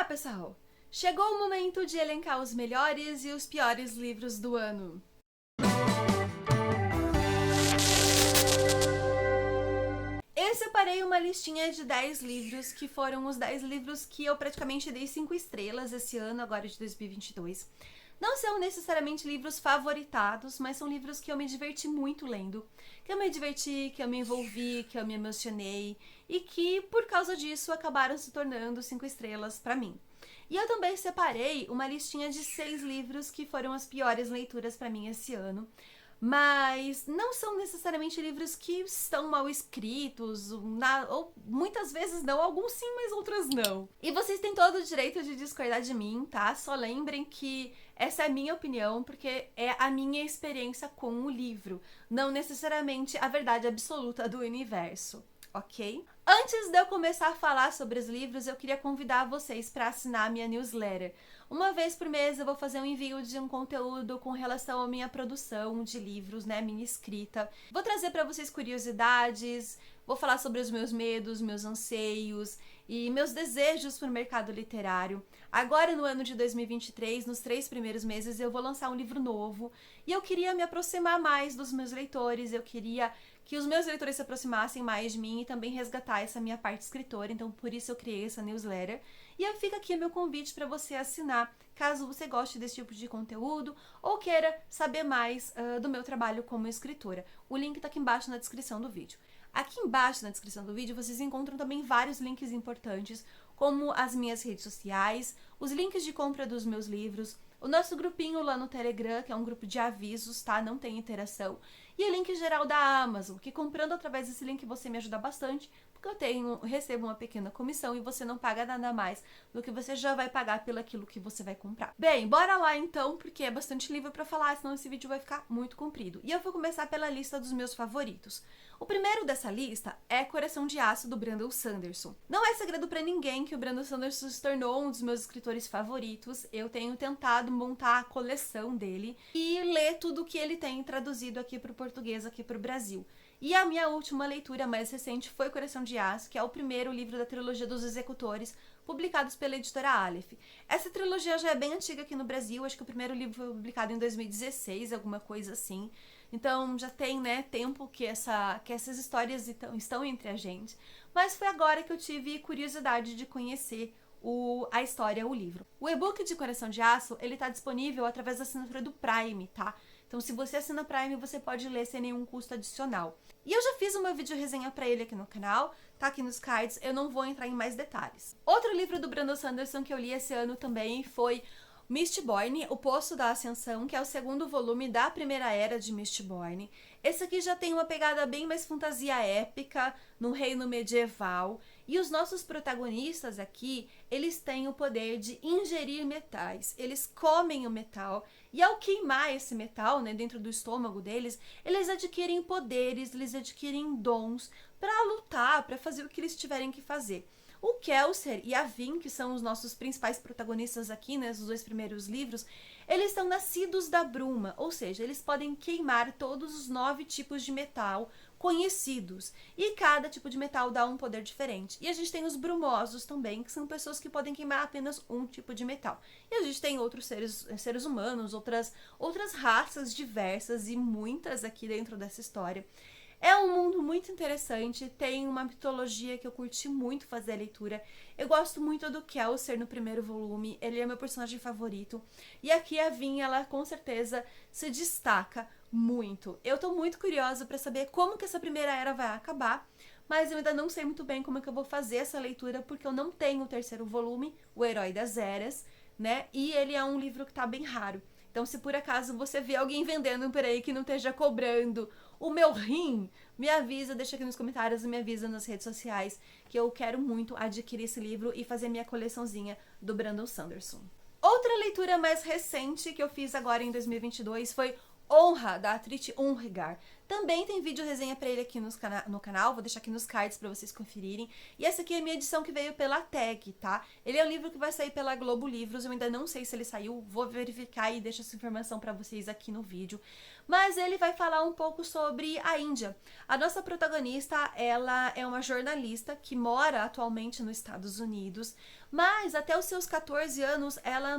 lá, pessoal! Chegou o momento de elencar os melhores e os piores livros do ano. Eu separei uma listinha de 10 livros, que foram os 10 livros que eu praticamente dei 5 estrelas esse ano, agora de 2022. Não são necessariamente livros favoritados, mas são livros que eu me diverti muito lendo. Que eu me diverti, que eu me envolvi, que eu me emocionei e que, por causa disso, acabaram se tornando 5 estrelas pra mim. E eu também separei uma listinha de 6 livros que foram as piores leituras pra mim esse ano. Mas não são necessariamente livros que estão mal escritos, ou muitas vezes não, alguns sim, mas outros não. E vocês têm todo o direito de discordar de mim, tá? Só lembrem que essa é a minha opinião, porque é a minha experiência com o livro, não necessariamente a verdade absoluta do universo, ok? Antes de eu começar a falar sobre os livros, eu queria convidar vocês para assinar a minha newsletter. Uma vez por mês eu vou fazer um envio de um conteúdo com relação à minha produção de livros, né, minha escrita. Vou trazer para vocês curiosidades, vou falar sobre os meus medos, meus anseios e meus desejos para o mercado literário. Agora, no ano de 2023, nos 3 primeiros meses, eu vou lançar um livro novo e eu queria me aproximar mais dos meus leitores, eu queria que os meus leitores se aproximassem mais de mim e também resgatar essa minha parte escritora, então por isso eu criei essa newsletter. E fica aqui o meu convite para você assinar, caso você goste desse tipo de conteúdo ou queira saber mais do meu trabalho como escritora. O link tá aqui embaixo na descrição do vídeo. Aqui embaixo na descrição do vídeo vocês encontram também vários links importantes, como as minhas redes sociais, os links de compra dos meus livros, o nosso grupinho lá no Telegram, que é um grupo de avisos, tá? Não tem interação. E o link geral da Amazon, que comprando através desse link você me ajuda bastante, porque eu recebo uma pequena comissão e você não paga nada mais do que você já vai pagar pelo aquilo que você vai comprar. Bem, bora lá então, porque é bastante livro pra falar, senão esse vídeo vai ficar muito comprido. E eu vou começar pela lista dos meus favoritos. O primeiro dessa lista é Coração de Aço, do Brandon Sanderson. Não é segredo pra ninguém que o Brandon Sanderson se tornou um dos meus escritores favoritos. Eu tenho tentado montar a coleção dele e ler tudo que ele tem traduzido aqui pro português, aqui pro Brasil. E a minha última leitura mais recente foi Coração de Aço, que é o primeiro livro da trilogia dos Executores, publicados pela editora Aleph. Essa trilogia já é bem antiga aqui no Brasil, acho que o primeiro livro foi publicado em 2016, alguma coisa assim. Então já tem, né, tempo que essas histórias estão entre a gente. Mas foi agora que eu tive curiosidade de conhecer a história, o livro. O e-book de Coração de Aço, ele tá disponível através da assinatura do Prime, tá? Então se você assina Prime, você pode ler sem nenhum custo adicional. E eu já fiz uma vídeo resenha pra ele aqui no canal, tá aqui nos cards, eu não vou entrar em mais detalhes. Outro livro do Brandon Sanderson que eu li esse ano também foi Mistborn, O Poço da Ascensão, que é o segundo volume da primeira era de Mistborn. Esse aqui já tem uma pegada bem mais fantasia épica, num reino medieval. E os nossos protagonistas aqui, eles têm o poder de ingerir metais. Eles comem o metal e ao queimar esse metal, né, dentro do estômago deles, eles adquirem poderes, eles adquirem dons para lutar, para fazer o que eles tiverem que fazer. O Kelsier e a Vin, que são os nossos principais protagonistas aqui, né, nos 2 primeiros livros, eles são nascidos da bruma, ou seja, eles podem queimar todos os 9 tipos de metal conhecidos, e cada tipo de metal dá um poder diferente. E a gente tem os brumosos também, que são pessoas que podem queimar apenas um tipo de metal. E a gente tem outros seres humanos, outras raças diversas e muitas aqui dentro dessa história. É um mundo muito interessante, tem uma mitologia que eu curti muito fazer a leitura. Eu gosto muito do Kelsier no primeiro volume, ele é meu personagem favorito. E aqui a Vin, ela com certeza se destaca muito. Eu tô muito curiosa pra saber como que essa primeira era vai acabar, mas eu ainda não sei muito bem como é que eu vou fazer essa leitura, porque eu não tenho o terceiro volume, O Herói das Eras, né? E ele é um livro que tá bem raro. Então, se por acaso você vê alguém vendendo por aí que não esteja cobrando o meu rim, me avisa, deixa aqui nos comentários e me avisa nas redes sociais, que eu quero muito adquirir esse livro e fazer minha coleçãozinha do Brandon Sanderson. Outra leitura mais recente que eu fiz agora em 2022 foi Honra, da Tryti Unregar. Também tem vídeo resenha pra ele aqui no canal, vou deixar aqui nos cards pra vocês conferirem. E essa aqui é a minha edição que veio pela Tag, tá? Ele é um livro que vai sair pela Globo Livros, eu ainda não sei se ele saiu, vou verificar e deixo essa informação pra vocês aqui no vídeo. Mas ele vai falar um pouco sobre a Índia. A nossa protagonista, ela é uma jornalista que mora atualmente nos Estados Unidos, mas até os seus 14 anos ela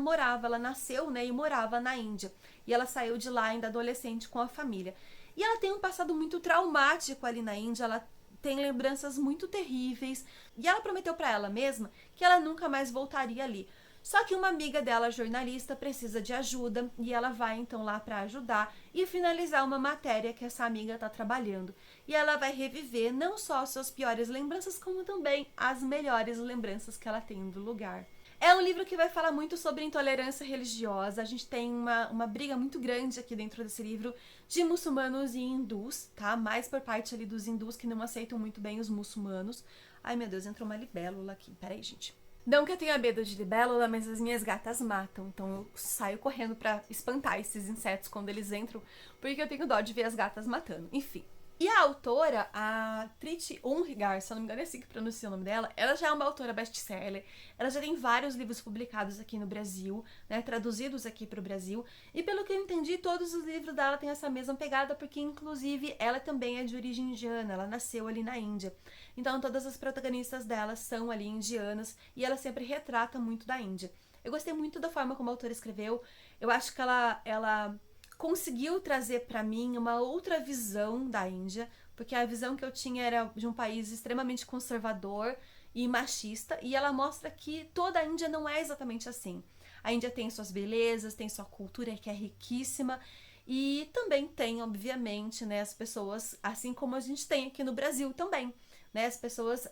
nasceu, né, e morava na Índia. E ela saiu de lá ainda adolescente com a família. E ela tem um passado muito traumático ali na Índia, ela tem lembranças muito terríveis, e ela prometeu pra ela mesma que ela nunca mais voltaria ali. Só que uma amiga dela, jornalista, precisa de ajuda, e ela vai então lá pra ajudar e finalizar uma matéria que essa amiga tá trabalhando. E ela vai reviver não só as suas piores lembranças, como também as melhores lembranças que ela tem do lugar. É um livro que vai falar muito sobre intolerância religiosa. A gente tem uma briga muito grande aqui dentro desse livro de muçulmanos e hindus, tá? Mais por parte ali dos hindus que não aceitam muito bem os muçulmanos. Ai, meu Deus, entrou uma libélula aqui. Peraí, gente. Não que eu tenha medo de libélula, mas as minhas gatas matam. Então eu saio correndo pra espantar esses insetos quando eles entram, porque eu tenho dó de ver as gatas matando. Enfim. E a autora, a Triti Unrigar, se eu não me engano é assim que pronuncia o nome dela, ela já é uma autora best-seller, ela já tem vários livros publicados aqui no Brasil, né, traduzidos aqui para o Brasil, e pelo que eu entendi, todos os livros dela têm essa mesma pegada, porque inclusive ela também é de origem indiana, ela nasceu ali na Índia. Então todas as protagonistas dela são ali indianas, e ela sempre retrata muito da Índia. Eu gostei muito da forma como a autora escreveu, eu acho que ela conseguiu trazer pra mim uma outra visão da Índia, porque a visão que eu tinha era de um país extremamente conservador e machista, e ela mostra que toda a Índia não é exatamente assim. A Índia tem suas belezas, tem sua cultura que é riquíssima, e também tem, obviamente, né, as pessoas, assim como a gente tem aqui no Brasil também, né, as pessoas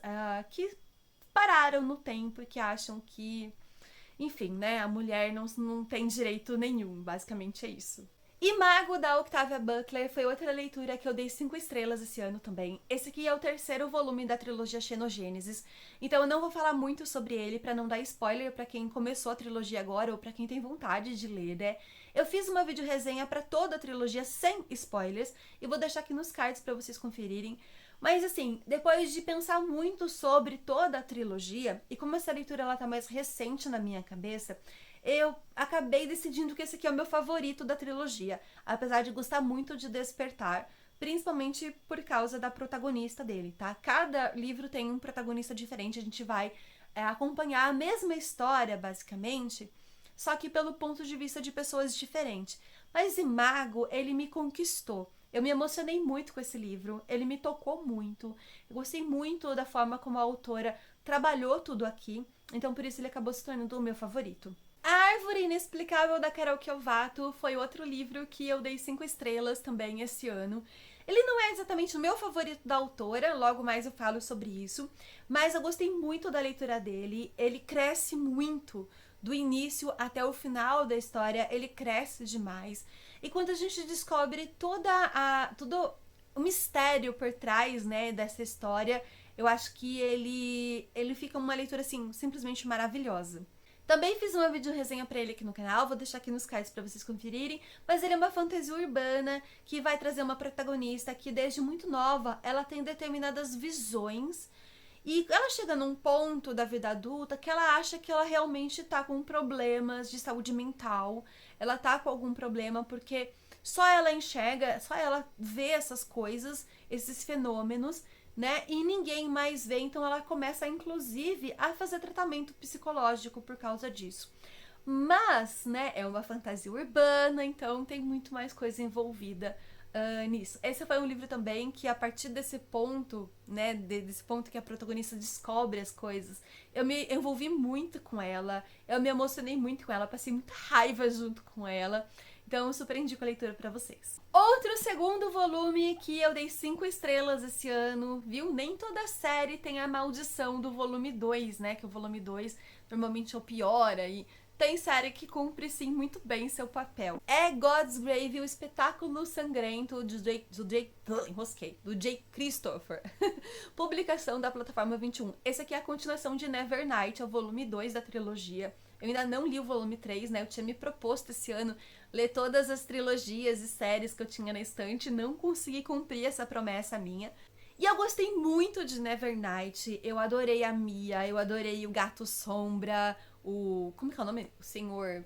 que pararam no tempo e que acham que, enfim, né, a mulher não tem direito nenhum, basicamente é isso. Imago, da Octavia Butler, foi outra leitura que eu dei 5 estrelas esse ano também. Esse aqui é o terceiro volume da trilogia Xenogênesis, então eu não vou falar muito sobre ele pra não dar spoiler pra quem começou a trilogia agora ou pra quem tem vontade de ler, né? Eu fiz uma vídeo resenha pra toda a trilogia sem spoilers e vou deixar aqui nos cards pra vocês conferirem. Mas assim, depois de pensar muito sobre toda a trilogia, e como essa leitura ela tá mais recente na minha cabeça, eu acabei decidindo que esse aqui é o meu favorito da trilogia, apesar de gostar muito de Despertar, principalmente por causa da protagonista dele, tá? Cada livro tem um protagonista diferente, a gente vai acompanhar a mesma história, basicamente, só que pelo ponto de vista de pessoas diferentes. Mas Imago, ele me conquistou. Eu me emocionei muito com esse livro, ele me tocou muito, eu gostei muito da forma como a autora trabalhou tudo aqui, então por isso ele acabou se tornando o meu favorito. A Árvore Inexplicável, da Carol Kiovato, foi outro livro que eu dei 5 estrelas também esse ano. Ele não é exatamente o meu favorito da autora, logo mais eu falo sobre isso, mas eu gostei muito da leitura dele, ele cresce muito. Do início até o final da história, ele cresce demais. E quando a gente descobre todo o mistério por trás, né, dessa história, eu acho que ele fica uma leitura, assim, simplesmente maravilhosa. Também fiz uma vídeo resenha pra ele aqui no canal, vou deixar aqui nos cards pra vocês conferirem, mas ele é uma fantasia urbana que vai trazer uma protagonista que desde muito nova ela tem determinadas visões e ela chega num ponto da vida adulta que ela acha que ela realmente tá com problemas de saúde mental, ela tá com algum problema porque só ela enxerga, só ela vê essas coisas, esses fenômenos, né? E ninguém mais vê, então ela começa, inclusive, a fazer tratamento psicológico por causa disso. Mas, né, é uma fantasia urbana, então tem muito mais coisa envolvida nisso. Esse foi um livro também que, a partir desse ponto, né, desse ponto que a protagonista descobre as coisas, eu me envolvi muito com ela, eu me emocionei muito com ela, passei muita raiva junto com ela. Então eu super indico a leitura pra vocês. Outro segundo volume que eu dei 5 estrelas esse ano, viu? Nem toda série tem a maldição do volume 2, né? Que o volume 2 normalmente é o pior, aí tem série que cumpre sim muito bem seu papel. É God's Grave, o espetáculo sangrento do Jake Christopher. Publicação da plataforma 21. Esse aqui é a continuação de Nevernight, é o volume 2 da trilogia. Eu ainda não li o volume 3, né? Eu tinha me proposto esse ano ler todas as trilogias e séries que eu tinha na estante, não consegui cumprir essa promessa minha. E eu gostei muito de Nevernight, eu adorei a Mia, eu adorei o Gato Sombra, como que é o nome? O Senhor...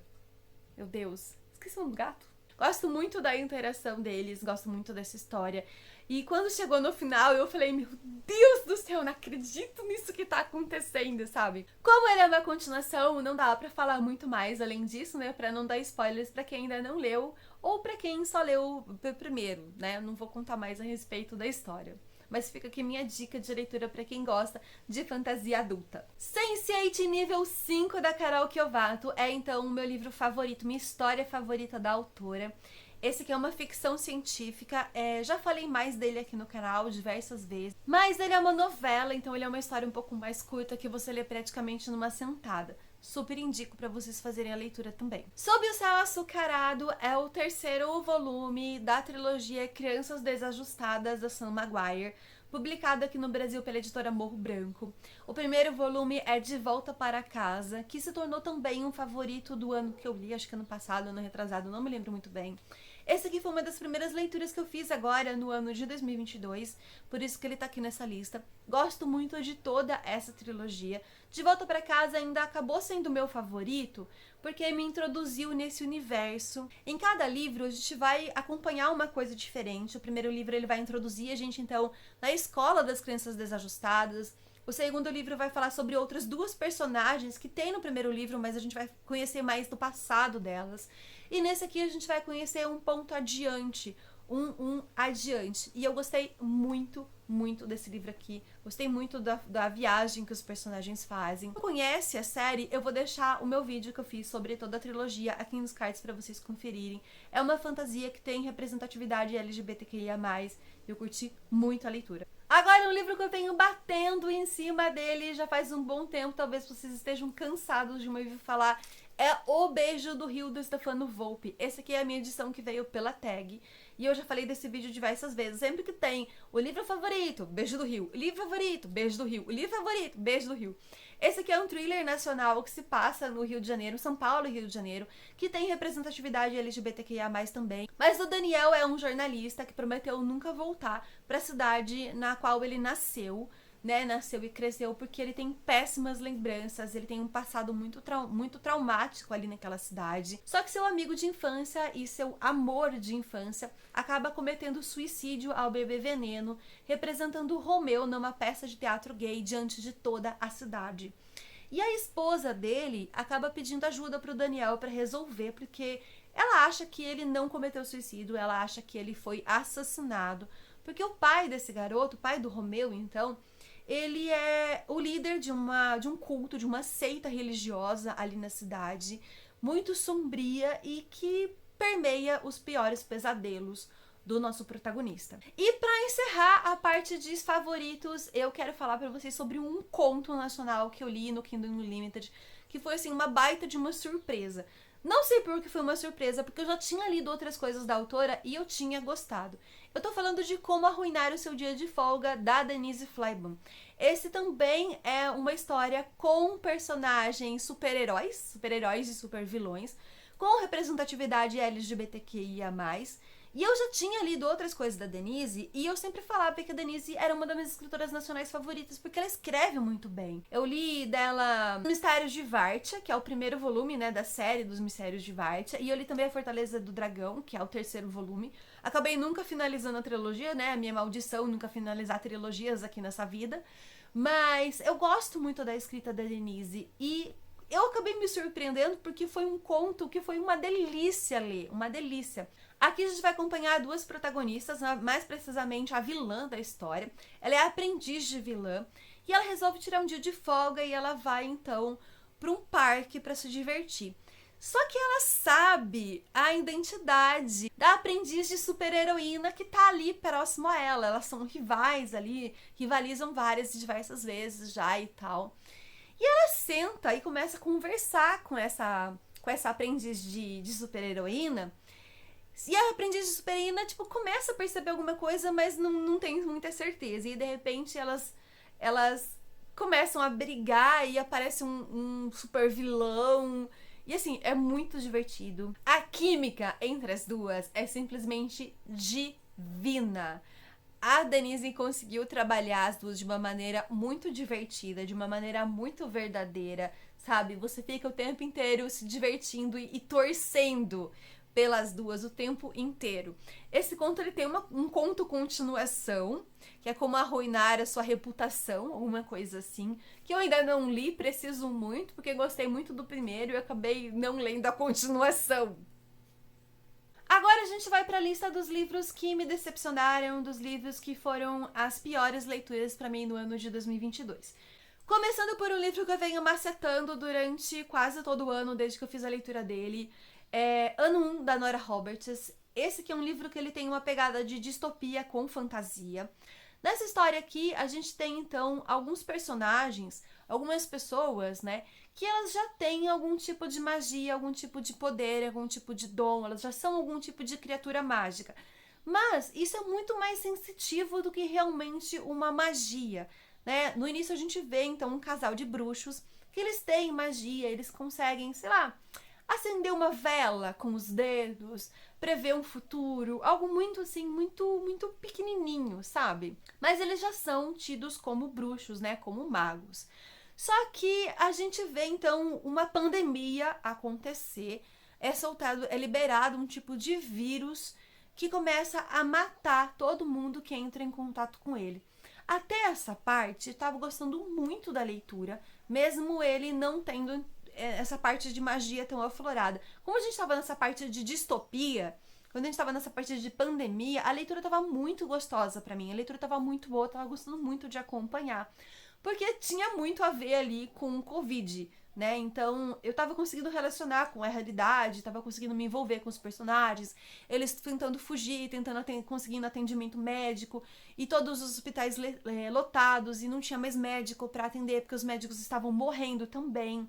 Meu Deus, esqueci o nome do gato. Gosto muito da interação deles, gosto muito dessa história. E quando chegou no final, eu falei, meu Deus do céu, não acredito nisso que tá acontecendo, sabe? Como ele é uma continuação, não dá pra falar muito mais além disso, né? Pra não dar spoilers pra quem ainda não leu, ou pra quem só leu primeiro, né? Eu não vou contar mais a respeito da história. Mas fica aqui minha dica de leitura pra quem gosta de fantasia adulta. Sense8 nível 5 da Carol Kiovato é então o meu livro favorito, minha história favorita da autora. Esse aqui é uma ficção científica, já falei mais dele aqui no canal diversas vezes, mas ele é uma novela, então ele é uma história um pouco mais curta que você lê praticamente numa sentada. Super indico para vocês fazerem a leitura também. Sob o Céu Açucarado é o terceiro volume da trilogia Crianças Desajustadas, da Sam Maguire, publicado aqui no Brasil pela editora Morro Branco. O primeiro volume é De Volta para Casa, que se tornou também um favorito do ano que eu li, acho que ano passado, ano retrasado, não me lembro muito bem. Esse aqui foi uma das primeiras leituras que eu fiz agora no ano de 2022, por isso que ele tá aqui nessa lista. Gosto muito de toda essa trilogia. De Volta para Casa ainda acabou sendo o meu favorito, porque me introduziu nesse universo. Em cada livro a gente vai acompanhar uma coisa diferente. O primeiro livro ele vai introduzir a gente então na escola das crianças desajustadas. O segundo livro vai falar sobre outras duas personagens que tem no primeiro livro, mas a gente vai conhecer mais do passado delas. E nesse aqui a gente vai conhecer um ponto adiante, um adiante. E eu gostei muito, muito desse livro aqui. Gostei muito da viagem que os personagens fazem. Se não conhece a série, eu vou deixar o meu vídeo que eu fiz sobre toda a trilogia aqui nos cards pra vocês conferirem. É uma fantasia que tem representatividade LGBTQIA+, e eu curti muito a leitura. Agora, um livro que eu venho batendo em cima dele já faz um bom tempo, talvez vocês estejam cansados de me ouvir falar, é O Beijo do Rio, do Stefano Volpe. Esse aqui é a minha edição que veio pela tag. E eu já falei desse vídeo diversas vezes. Sempre que tem o livro favorito, Beijo do Rio. O livro favorito, Beijo do Rio. O livro favorito, Beijo do Rio. Esse aqui é um thriller nacional que se passa no Rio de Janeiro, São Paulo e Rio de Janeiro, que tem representatividade LGBTQIA+, também. Mas o Daniel é um jornalista que prometeu nunca voltar para a cidade na qual ele nasceu, né, nasceu e cresceu, porque ele tem péssimas lembranças, ele tem um passado muito traumático ali naquela cidade. Só que seu amigo de infância e seu amor de infância acaba cometendo suicídio ao beber veneno, representando o Romeu numa peça de teatro gay diante de toda a cidade. E a esposa dele acaba pedindo ajuda pro Daniel para resolver, porque ela acha que ele não cometeu suicídio, ela acha que ele foi assassinado, porque o pai desse garoto, o pai do Romeu, então, ele é o líder de um culto, de uma seita religiosa ali na cidade, muito sombria e que permeia os piores pesadelos do nosso protagonista. E para encerrar a parte de favoritos, eu quero falar para vocês sobre um conto nacional que eu li no Kindle Unlimited, que foi assim uma baita de uma surpresa. Não sei por que foi uma surpresa, porque eu já tinha lido outras coisas da autora e eu tinha gostado. Eu tô falando de Como Arruinar o Seu Dia de Folga, da Denise Fleiban. Esse também é uma história com personagens super-heróis e super-vilões, com representatividade LGBTQIA+. E eu já tinha lido outras coisas da Denise, e eu sempre falava que a Denise era uma das minhas escritoras nacionais favoritas, porque ela escreve muito bem. Eu li dela Mistérios de Vartia, que é o primeiro volume, né, da série dos Mistérios de Vartia, e eu li também A Fortaleza do Dragão, que é o terceiro volume. Acabei nunca finalizando a trilogia, né, a minha maldição, nunca finalizar trilogias aqui nessa vida, mas eu gosto muito da escrita da Denise, e eu acabei me surpreendendo porque foi um conto que foi uma delícia ler, uma delícia. Aqui a gente vai acompanhar duas protagonistas, mais precisamente a vilã da história. Ela é aprendiz de vilã e ela resolve tirar um dia de folga e ela vai então para um parque para se divertir. Só que ela sabe a identidade da aprendiz de super-heroína que tá ali próximo a ela. Elas são rivais ali, rivalizam diversas vezes já e tal. E ela senta e começa a conversar com essa aprendiz de super-heroína. E a aprendiz de super-heroína, tipo, começa a perceber alguma coisa, mas não tem muita certeza. E de repente elas começam a brigar e aparece um super vilão. E assim, é muito divertido. A química entre as duas é simplesmente divina. A Denise conseguiu trabalhar as duas de uma maneira muito divertida, de uma maneira muito verdadeira, sabe? Você fica o tempo inteiro se divertindo e torcendo pelas duas o tempo inteiro. Esse conto ele tem um conto continuação, que é como arruinar a sua reputação, alguma coisa assim, que eu ainda não li, preciso muito, porque gostei muito do primeiro e acabei não lendo a continuação. Agora a gente vai para a lista dos livros que me decepcionaram, dos livros que foram as piores leituras para mim no ano de 2022. Começando por um livro que eu venho macetando durante quase todo o ano, desde que eu fiz a leitura dele, Ano 1, da Nora Roberts. Esse que é um livro que ele tem uma pegada de distopia com fantasia. Nessa história aqui, a gente tem, então, alguns personagens, algumas pessoas, né, que elas já têm algum tipo de magia, algum tipo de poder, algum tipo de dom, elas já são algum tipo de criatura mágica. Mas isso é muito mais sensitivo do que realmente uma magia, né? No início a gente vê, então, um casal de bruxos que eles têm magia, eles conseguem, sei lá, acender uma vela com os dedos, prever um futuro, algo muito assim, muito pequenininho, sabe? Mas eles já são tidos como bruxos, né, como magos. Só que a gente vê então uma pandemia acontecer, é liberado um tipo de vírus que começa a matar todo mundo que entra em contato com ele. Até essa parte, estava gostando muito da leitura, mesmo ele não tendo essa parte de magia tão aflorada. Como a gente estava nessa parte de distopia, quando a gente estava nessa parte de pandemia, a leitura estava muito gostosa para mim. A leitura estava muito boa, estava gostando muito de acompanhar. Porque tinha muito a ver ali com o Covid, né? Então, eu tava conseguindo relacionar com a realidade, tava conseguindo me envolver com os personagens, eles tentando fugir, conseguindo atendimento médico, e todos os hospitais lotados, e não tinha mais médico para atender, porque os médicos estavam morrendo também.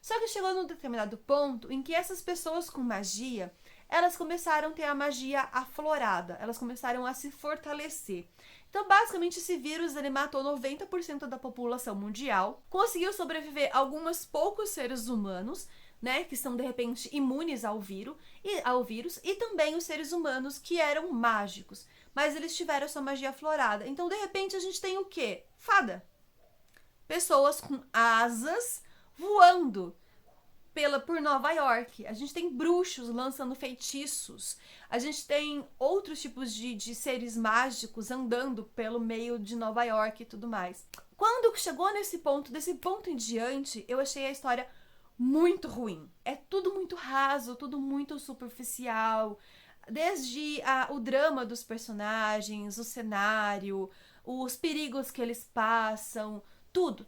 Só que chegou num determinado ponto em que essas pessoas com magia, elas começaram a ter a magia aflorada, elas começaram a se fortalecer. Então, basicamente, esse vírus ele matou 90% da população mundial, conseguiu sobreviver alguns poucos seres humanos, né, que são de repente imunes ao vírus, e também os seres humanos que eram mágicos, mas eles tiveram sua magia aflorada. Então, de repente, a gente tem o quê? Fada. Pessoas com asas voando por Nova York. A gente tem bruxos lançando feitiços. A gente tem outros tipos de seres mágicos andando pelo meio de Nova York e tudo mais. Quando chegou desse ponto em diante, eu achei a história muito ruim. É tudo muito raso, tudo muito superficial. Desde o drama dos personagens, o cenário, os perigos que eles passam, tudo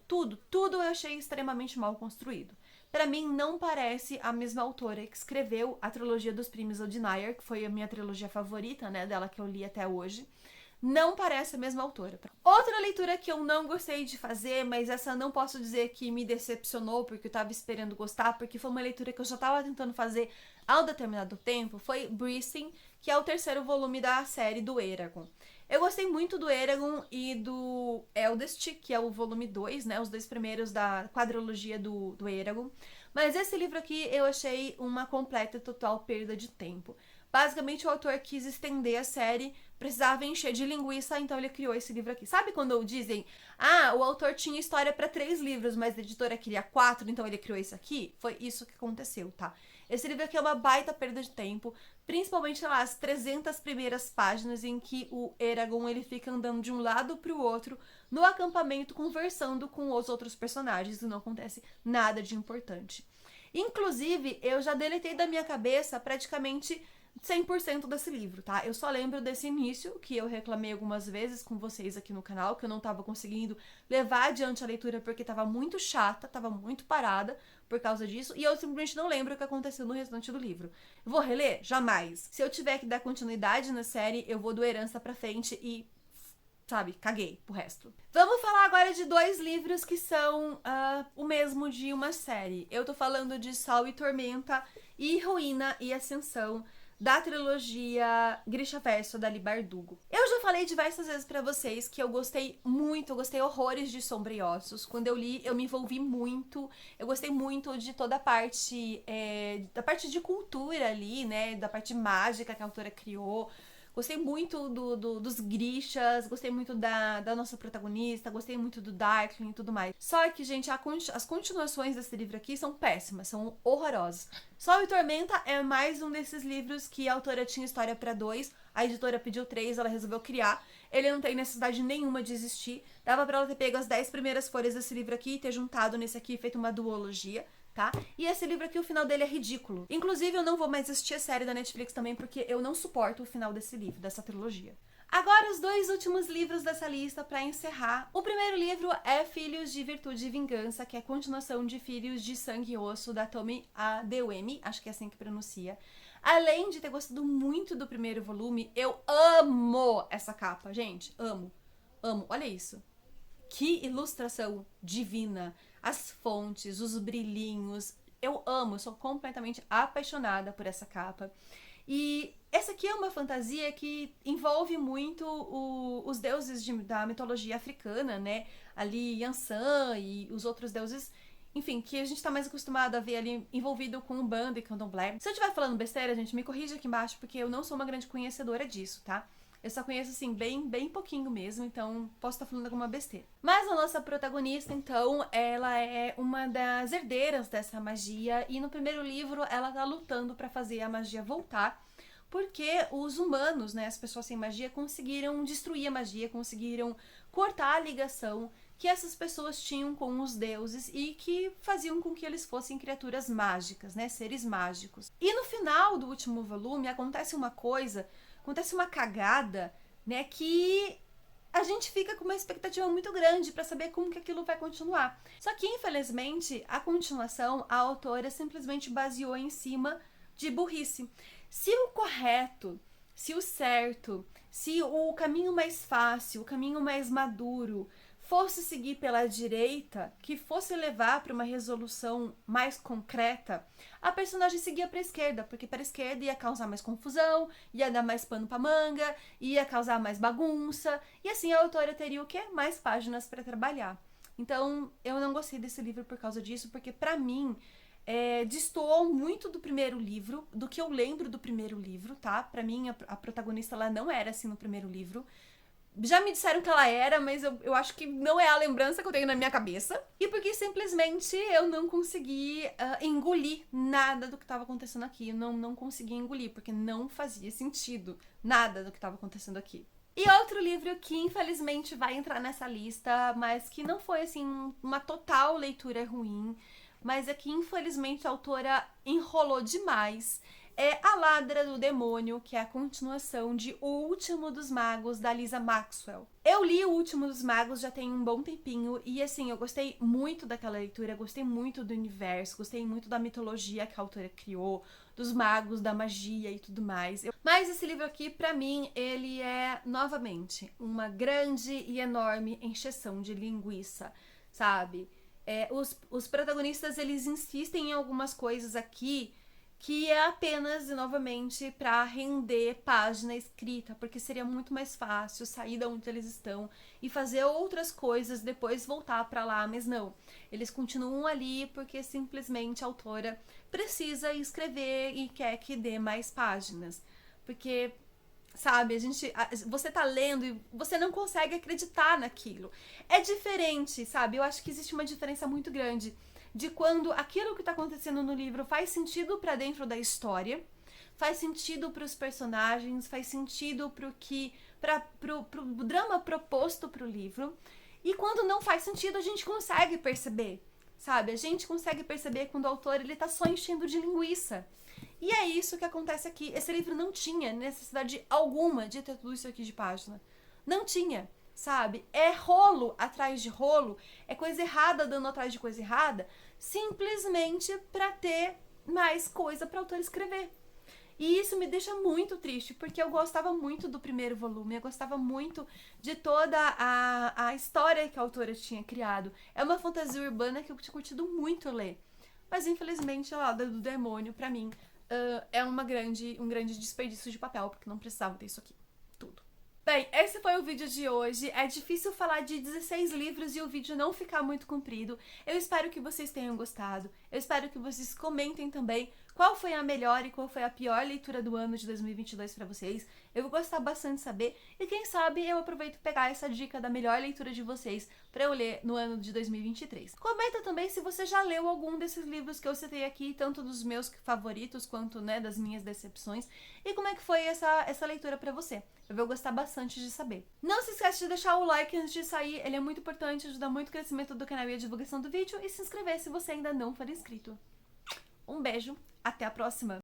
eu achei extremamente mal construído. Pra mim, não parece a mesma autora que escreveu a trilogia dos Primes Odinayer, que foi a minha trilogia favorita, né, dela que eu li até hoje. Não parece a mesma autora. Outra leitura que eu não gostei de fazer, mas essa não posso dizer que me decepcionou, porque eu tava esperando gostar, porque foi uma leitura que eu já tava tentando fazer há um determinado tempo, foi Breathing, que é o terceiro volume da série do Eragon. Eu gostei muito do Eragon e do Eldest, que é o volume 2, né? Os dois primeiros da quadrilogia do Eragon. Mas esse livro aqui eu achei uma completa e total perda de tempo. Basicamente, o autor quis estender a série, precisava encher de linguiça, então ele criou esse livro aqui. Sabe quando dizem, o autor tinha história para 3 livros, mas a editora queria 4, então ele criou isso aqui? Foi isso que aconteceu, tá? Esse livro aqui é uma baita perda de tempo, principalmente, sei lá, as 300 primeiras páginas em que o Eragon ele fica andando de um lado pro outro no acampamento, conversando com os outros personagens e não acontece nada de importante. Inclusive, eu já deletei da minha cabeça praticamente 100% desse livro, tá? Eu só lembro desse início, que eu reclamei algumas vezes com vocês aqui no canal, que eu não tava conseguindo levar adiante a leitura porque tava muito chata, tava muito parada por causa disso, e eu simplesmente não lembro o que aconteceu no restante do livro. Vou reler? Jamais. Se eu tiver que dar continuidade na série, eu vou do Herança pra frente e, sabe, caguei pro resto. Vamos falar agora de 2 livros que são o mesmo de uma série. Eu tô falando de Sol e Tormenta e Ruína e Ascensão, da trilogia Grisha Verso, da Leigh Bardugo. Eu já falei diversas vezes pra vocês que eu gostei muito, eu gostei horrores de Sombra e Ossos. Quando eu li, eu me envolvi muito, eu gostei muito de toda a parte, da parte de cultura ali, né, da parte mágica que a autora criou. Gostei muito dos Grishas, gostei muito da nossa protagonista, gostei muito do Darkling e tudo mais. Só que, gente, as continuações desse livro aqui são péssimas, são horrorosas. Sol e Tormenta é mais um desses livros que a autora tinha história pra 2, a editora pediu 3, ela resolveu criar. Ele não tem necessidade nenhuma de existir. Dava pra ela ter pego as 10 primeiras folhas desse livro aqui e ter juntado nesse aqui e feito uma duologia. Tá? E esse livro aqui, o final dele é ridículo. Inclusive, eu não vou mais assistir a série da Netflix também, porque eu não suporto o final desse livro, dessa trilogia. Agora, os 2 últimos livros dessa lista pra encerrar. O primeiro livro é Filhos de Virtude e Vingança, que é a continuação de Filhos de Sangue e Osso, da Tomi Adeyemi, acho que é assim que pronuncia. Além de ter gostado muito do primeiro volume, eu amo essa capa, gente. Amo. Amo. Olha isso. Que ilustração divina. As fontes, os brilhinhos. Eu amo, sou completamente apaixonada por essa capa. E essa aqui é uma fantasia que envolve muito os deuses da mitologia africana, né? Ali Yansan e os outros deuses, enfim, que a gente tá mais acostumado a ver ali envolvido com Umbanda e Candomblé. Se eu estiver falando besteira, gente, me corrija aqui embaixo, porque eu não sou uma grande conhecedora disso, tá? Eu só conheço, assim, bem pouquinho mesmo, então posso estar falando alguma besteira. Mas a nossa protagonista, então, ela é uma das herdeiras dessa magia, e no primeiro livro ela tá lutando pra fazer a magia voltar, porque os humanos, né, as pessoas sem magia, conseguiram destruir a magia, conseguiram cortar a ligação que essas pessoas tinham com os deuses e que faziam com que eles fossem criaturas mágicas, né, seres mágicos. E no final do último volume acontece uma coisa, acontece uma cagada, né, que a gente fica com uma expectativa muito grande para saber como que aquilo vai continuar. Só que, infelizmente, a continuação, a autora simplesmente baseou em cima de burrice. Se o correto, se o certo, se o caminho mais fácil, o caminho mais maduro fosse seguir pela direita, que fosse levar para uma resolução mais concreta, a personagem seguia para a esquerda, porque para a esquerda ia causar mais confusão, ia dar mais pano para manga, ia causar mais bagunça, e assim a autora teria o quê? Mais páginas para trabalhar. Então, eu não gostei desse livro por causa disso, porque para mim destoou muito do primeiro livro, do que eu lembro do primeiro livro, tá? Pra mim, a protagonista, ela não era assim no primeiro livro. Já me disseram que ela era, mas eu acho que não é a lembrança que eu tenho na minha cabeça. E porque simplesmente eu não consegui engolir nada do que estava acontecendo aqui. Eu não consegui engolir, porque não fazia sentido nada do que estava acontecendo aqui. E outro livro que infelizmente vai entrar nessa lista, mas que não foi assim uma total leitura ruim, mas é que infelizmente a autora enrolou demais, é A Ladra do Demônio, que é a continuação de O Último dos Magos, da Lisa Maxwell. Eu li O Último dos Magos já tem um bom tempinho, e assim, eu gostei muito daquela leitura, gostei muito do universo, gostei muito da mitologia que a autora criou, dos magos, da magia e tudo mais. Mas esse livro aqui, pra mim, ele é, novamente, uma grande e enorme encheção de linguiça, sabe? Os protagonistas, eles insistem em algumas coisas aqui que é apenas, novamente, para render página escrita, porque seria muito mais fácil sair de onde eles estão e fazer outras coisas, depois voltar para lá, mas não. Eles continuam ali porque simplesmente a autora precisa escrever e quer que dê mais páginas, porque sabe, você tá lendo e você não consegue acreditar naquilo. É diferente, sabe? Eu acho que existe uma diferença muito grande de quando aquilo que tá acontecendo no livro faz sentido pra dentro da história, faz sentido pros personagens, faz sentido pro drama proposto pro livro, e quando não faz sentido a gente consegue perceber, sabe? A gente consegue perceber quando o autor ele tá só enchendo de linguiça. E é isso que acontece aqui. Esse livro não tinha necessidade alguma de ter tudo isso aqui de página. Não tinha, sabe? É rolo atrás de rolo, é coisa errada dando atrás de coisa errada, simplesmente pra ter mais coisa para o autor escrever. E isso me deixa muito triste, porque eu gostava muito do primeiro volume, eu gostava muito de toda a história que a autora tinha criado. É uma fantasia urbana que eu tinha curtido muito ler. Mas infelizmente a Ladra do Demônio, pra mim, é um grande desperdício de papel, porque não precisava ter isso aqui. Tudo. Bem, esse foi o vídeo de hoje. É difícil falar de 16 livros e o vídeo não ficar muito comprido. Eu espero que vocês tenham gostado. Eu espero que vocês comentem também qual foi a melhor e qual foi a pior leitura do ano de 2022 pra vocês. Eu vou gostar bastante de saber. E quem sabe eu aproveito pegar essa dica da melhor leitura de vocês pra eu ler no ano de 2023. Comenta também se você já leu algum desses livros que eu citei aqui, tanto dos meus favoritos quanto, né, das minhas decepções. E como é que foi essa leitura pra você. Eu vou gostar bastante de saber. Não se esquece de deixar o like antes de sair, ele é muito importante, ajuda muito o crescimento do canal e a divulgação do vídeo, e se inscrever se você ainda não for inscrito. Um beijo, até a próxima!